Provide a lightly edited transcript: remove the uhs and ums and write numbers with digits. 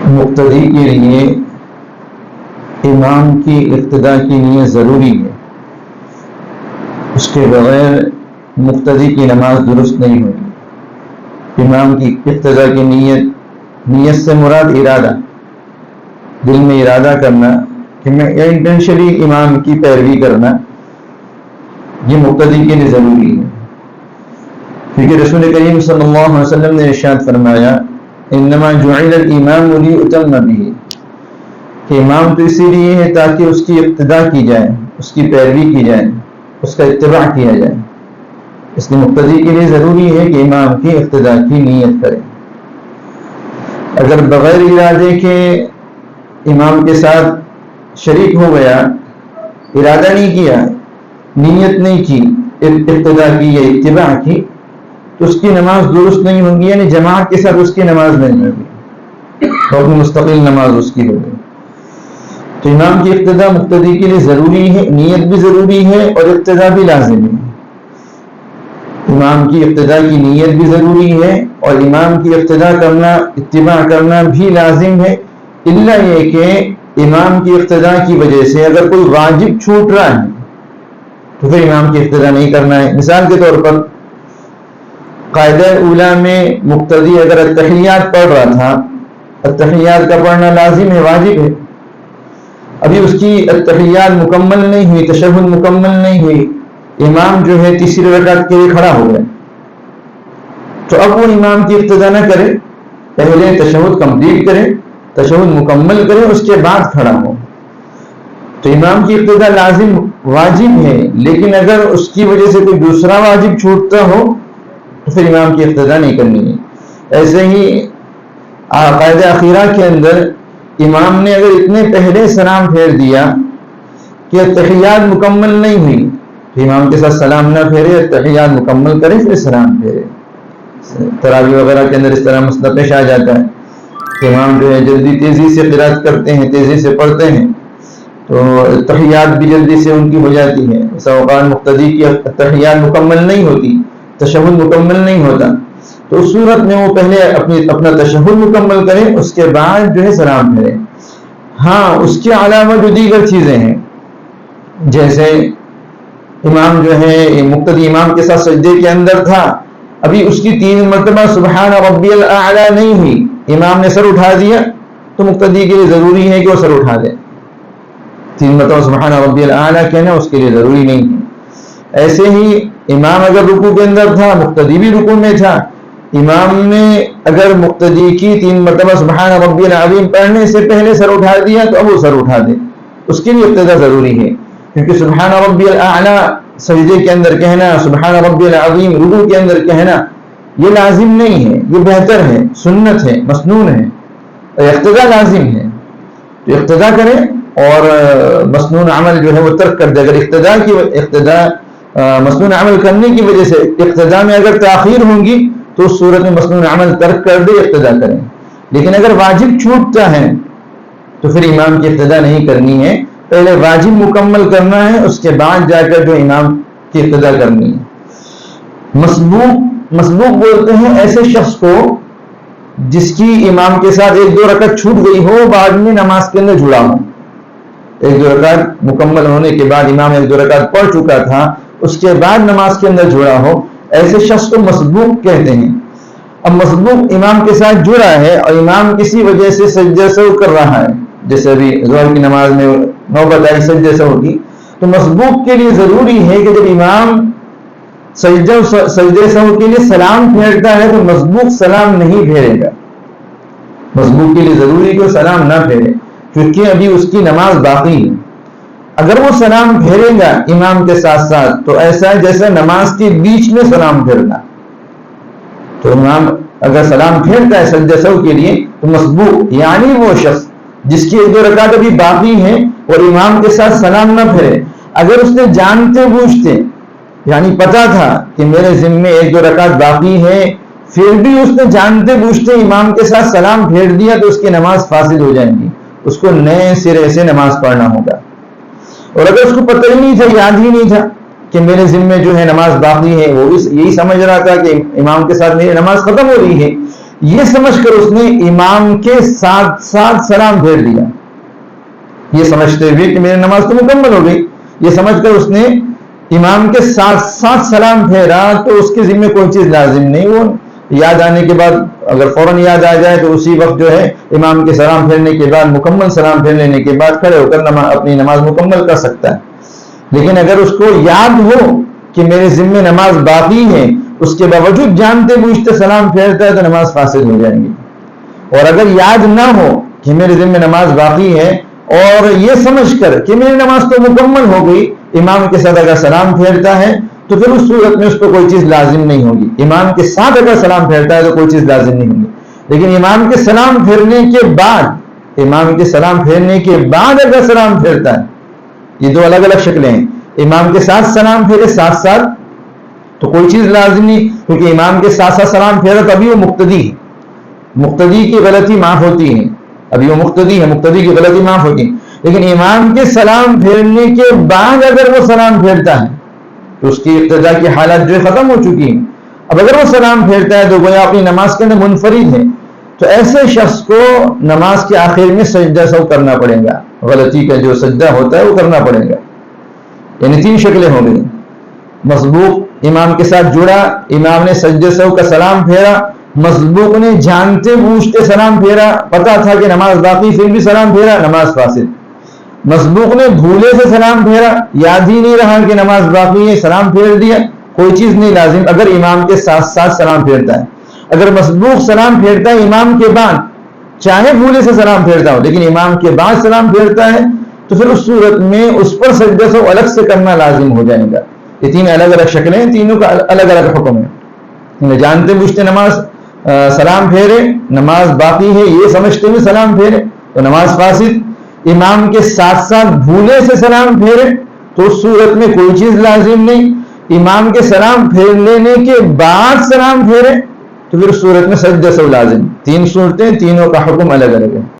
مقتدی کے لیے امام کی اقتداء کی نیت ضروری ہے، اس کے بغیر مقتدی کی نماز درست نہیں ہوگی۔ امام کی اقتداء کی نیت سے مراد ارادہ، دل میں ارادہ کرنا کہ میں انٹینشلی امام کی پیروی کرنا، یہ مقتدی کے لیے ضروری ہے، کیونکہ رسول کریم صلی اللہ علیہ وسلم نے ارشاد فرمایا انما جعل الامام لیؤتم بہ، کہ امام تو اسی لیے ہے تاکہ اس کی اقتداء کی جائے، اس کی پیروی کی جائے، اس کا اتباع کیا جائے۔ اس لیے مقتدی کے لیے ضروری ہے کہ امام کی اقتداء کی نیت کرے۔ اگر بغیر ارادے کے امام کے ساتھ شریک ہو گیا، ارادہ نہیں کیا، نیت نہیں کی، اقتداء کی یا اتباع کی، تو اس کی نماز درست نہیں ہوگی، یعنی جماعت کے ساتھ اس کی نماز نہیں ہوگی، اور مستقل نماز اس کی ہوگی۔ تو امام کی اقتداء مقتدی کے لیے ضروری ہے، نیت بھی ضروری ہے اور اقتداء بھی لازم ہے۔ امام کی اقتداء کی نیت بھی ضروری ہے اور امام کی اقتداء کرنا، اتباع کرنا بھی لازم ہے، الا یہ کہ امام کی اقتداء کی وجہ سے اگر کوئی واجب چھوٹ رہا ہے تو پھر امام کی اقتداء نہیں کرنا ہے۔ مثال کے طور پر قاعدہ اولیٰ میں مقتدی اگر التحیات پڑھ رہا تھا، التحیات کا پڑھنا لازم ہے، واجب ہے، ابھی اس کی التحیات مکمل نہیں ہوئی، تشہد مکمل نہیں ہوئی، امام جو ہے تیسری رکعت کے لیے کھڑا ہو گیا، تو اب وہ امام کی اقتداء نہ کرے، پہلے تشہد کمپلیٹ کرے، تشہد مکمل کرے، اس کے بعد کھڑا ہو۔ تو امام کی اقتداء لازم واجب ہے، لیکن اگر اس کی وجہ سے کوئی دوسرا واجب چھوٹتا ہو تو پھر امام کی اقتداء نہیں کرنی ہے۔ ایسے ہی قاعدہ اخیرہ کے اندر امام نے اگر اتنے پہلے سلام پھیر دیا کہ تحیات مکمل نہیں ہوئی تو امام کے ساتھ سلام نہ پھیرے، تحیات مکمل کرے پھر سلام پھیرے۔ تراویح وغیرہ کے اندر اس طرح مسئلہ پیش آ جاتا ہے کہ امام جو ہے جلدی تیزی سے قرات کرتے ہیں، تیزی سے پڑھتے ہیں، تو تحیات بھی جلدی سے ان کی ہو جاتی ہے۔ ایسا اوقات مقتدی کی تحیات مکمل نہیں ہوتی، تشہد مکمل نہیں ہوتا، تو اس صورت میں وہ پہلے اپنا تشہد مکمل کرے، اس کے بعد جو ہے سلام پھیرے۔ ہاں، اس کے علاوہ جو دیگر چیزیں ہیں، جیسے امام جو ہے مقتدی امام کے ساتھ سجدے کے اندر تھا، ابھی اس کی 3 مرتبہ سبحان ربی الاعلی نہیں ہوئی، امام نے سر اٹھا دیا، تو مقتدی کے لیے ضروری ہے کہ وہ سر اٹھا دے۔ 3 مرتبہ سبحان ربی الاعلی کہنا اس کے لیے ضروری نہیں ہے۔ ایسے ہی امام اگر رکوع کے اندر تھا، مقتدی بھی رکوع میں تھا، امام نے اگر مقتدی کی 3 مرتبہ سبحان ربی العظیم پڑھنے سے پہلے سر اٹھا دیا تو اب وہ سر اٹھا دے، اس کے لیے اقتداء ضروری ہے، کیونکہ سبحان ربی الاعلی سجدے کے اندر کہنا، سبحان ربی العظیم رکوع کے اندر کہنا، یہ لازم نہیں ہے، یہ بہتر ہے، سنت ہے، مسنون ہے، اقتداء لازم ہے، تو اقتداء کرے اور مسنون عمل جو ہے وہ ترک کر دے۔ اگر اقتداء مسنون عمل کرنے کی وجہ سے اقتداء میں اگر تاخیر ہوں گی تو اس صورت میں مسنون عمل ترک کر دے، اقتداء کریں۔ لیکن اگر واجب چھوٹتا ہے تو پھر امام کی اقتداء نہیں کرنی ہے، پہلے واجب مکمل کرنا ہے، اس کے بعد جا کر جو امام کی اقتداء کرنی ہے۔ مسبوق بولتے ہیں ایسے شخص کو جس کی امام کے ساتھ 1-2 رکعت چھوٹ گئی ہو، بعد میں نماز کے اندر جڑا ہو، 1-2 رکعت مکمل ہونے کے بعد امام 1-2 رکعت پڑھ چکا تھا، اس کے بعد نماز کے اندر جڑا ہو، ایسے شخص کو مسبوق کہتے ہیں۔ اب مسبوق امام کے ساتھ جڑا ہے اور امام کسی وجہ سے سجدہ سہو کر رہا ہے، جیسے ابھی ظہر کی نماز میں نوبت آئی سجدہ سہو کی، تو مسبوق کے لیے ضروری ہے کہ جب امام سجدہ سہو کے لیے سلام پھیرتا ہے تو مسبوق سلام نہیں پھیرے گا۔ مسبوق کے لیے ضروری ہے کہ وہ سلام نہ پھیرے، کیونکہ ابھی اس کی نماز باقی ہے۔ اگر وہ سلام پھیرے گا امام کے ساتھ ساتھ تو ایسا ہے جیسے نماز کے بیچ میں سلام پھیرنا، تو امام اگر سلام پھیرتا ہے سجدہ سہو کے لیے تو مسبوق یعنی وہ شخص جس کی 1-2 رکعت ابھی باقی ہے اور امام کے ساتھ سلام نہ پھیرے، اگر اس نے جانتے بوجھتے یعنی پتا تھا کہ میرے ذمے 1-2 رکعت باقی ہے، پھر بھی اس نے جانتے بوجھتے امام کے ساتھ سلام پھیر دیا تو اس کی نماز فاسد ہو جائے گی، اس کو نئے سرے سے نماز پڑھنا ہوگا۔ اور اگر اس کو پتہ ہی نہیں تھا، یاد ہی نہیں تھا کہ میرے ذمے جو ہے نماز باقی ہے، وہ یہی سمجھ رہا تھا کہ امام کے ساتھ میری نماز ختم ہو رہی ہے، یہ سمجھ کر اس نے امام کے ساتھ ساتھ سلام پھیر دیا، یہ سمجھتے ہوئے کہ میری نماز تو مکمل ہو گئی، یہ سمجھ کر اس نے امام کے ساتھ ساتھ سلام پھیرا، تو اس کے ذمہ کوئی چیز لازم نہیں، وہ یاد آنے کے بعد اگر فوراً یاد آ جائے تو اسی وقت جو ہے امام کے سلام پھیرنے کے بعد، مکمل سلام پھیر لینے کے بعد کھڑے ہو کر اپنی نماز مکمل کر سکتا ہے۔ لیکن اگر اس کو یاد ہو کہ میرے ذمہ نماز باقی ہے، اس کے باوجود جانتے بوجھتے سلام پھیرتا ہے تو نماز فاسد ہو جائے گی۔ اور اگر یاد نہ ہو کہ میرے ذمہ نماز باقی ہے اور یہ سمجھ کر کہ میری نماز تو مکمل ہو گئی، امام کے ساتھ اگر سلام پھیرتا ہے تو پھر اس صورت میں اس کو کوئی چیز لازم نہیں ہوگی۔ امام کے ساتھ اگر سلام پھیرتا ہے تو کوئی چیز لازم نہیں ہوگی، لیکن امام کے سلام پھیرنے کے بعد، امام کے سلام پھیرنے کے بعد اگر سلام پھیرتا ہے، یہ دو الگ الگ شکلیں ہیں۔ امام کے ساتھ سلام پھیرے ساتھ ساتھ تو کوئی چیز لازم نہیں، کیونکہ امام کے ساتھ ساتھ سلام پھیرا تو ابھی وہ مقتدی ہے، مقتدی کی غلطی معاف ہوتی ہے، ابھی وہ مقتدی ہے، مقتدی کی غلطی معاف ہوتی ہے۔ لیکن امام کے سلام پھیرنے کے بعد اگر وہ سلام پھیرتا ہے تو اس کی ابتدا کی حالت جو ختم ہو چکی ہے۔ اب اگر وہ سلام پھیرتا ہے تو گویا اپنی نماز کے اندر منفرد ہے، تو ایسے شخص کو نماز کے آخر میں سجدہ سہو کرنا پڑے گا، غلطی کا جو سجدہ ہوتا ہے وہ کرنا پڑے گا۔ یعنی تین شکلیں ہو گئی، مسبوق امام کے ساتھ جڑا، امام نے سجدہ سہو کا سلام پھیرا، مسبوق نے جانتے بوجھتے سلام پھیرا، پتا تھا کہ نماز باقی پھر بھی سلام پھیرا، نماز فاسد۔ مسبوق نے بھولے سے سلام پھیرا، یاد ہی نہیں رہا کہ نماز باقی ہے، سلام پھیر دیا، کوئی چیز نہیں لازم اگر امام کے ساتھ ساتھ سلام پھیرتا ہے۔ اگر مسبوق سلام پھیرتا ہے امام کے بعد، چاہے بھولے سے سلام پھیرتا ہو لیکن امام کے بعد سلام پھیرتا ہے، تو پھر اس صورت میں اس پر سجدہ سہو الگ سے کرنا لازم ہو جائے گا۔ یہ تین الگ الگ شکلیں ہیں، تینوں کا الگ الگ حکم ہے۔ جانتے بوجھتے نماز سلام پھیرے، نماز باقی ہے یہ سمجھتے ہوئے سلام پھیرے تو نماز فاسد۔ امام کے ساتھ ساتھ بھولے سے سلام پھیرے تو اس صورت میں کوئی چیز لازم نہیں۔ امام کے سلام پھیر لینے کے بعد سلام پھیرے تو پھر اس صورت میں سجدہ سہو لازم۔ تین صورتیں، تینوں کا حکم الگ الگ ہے۔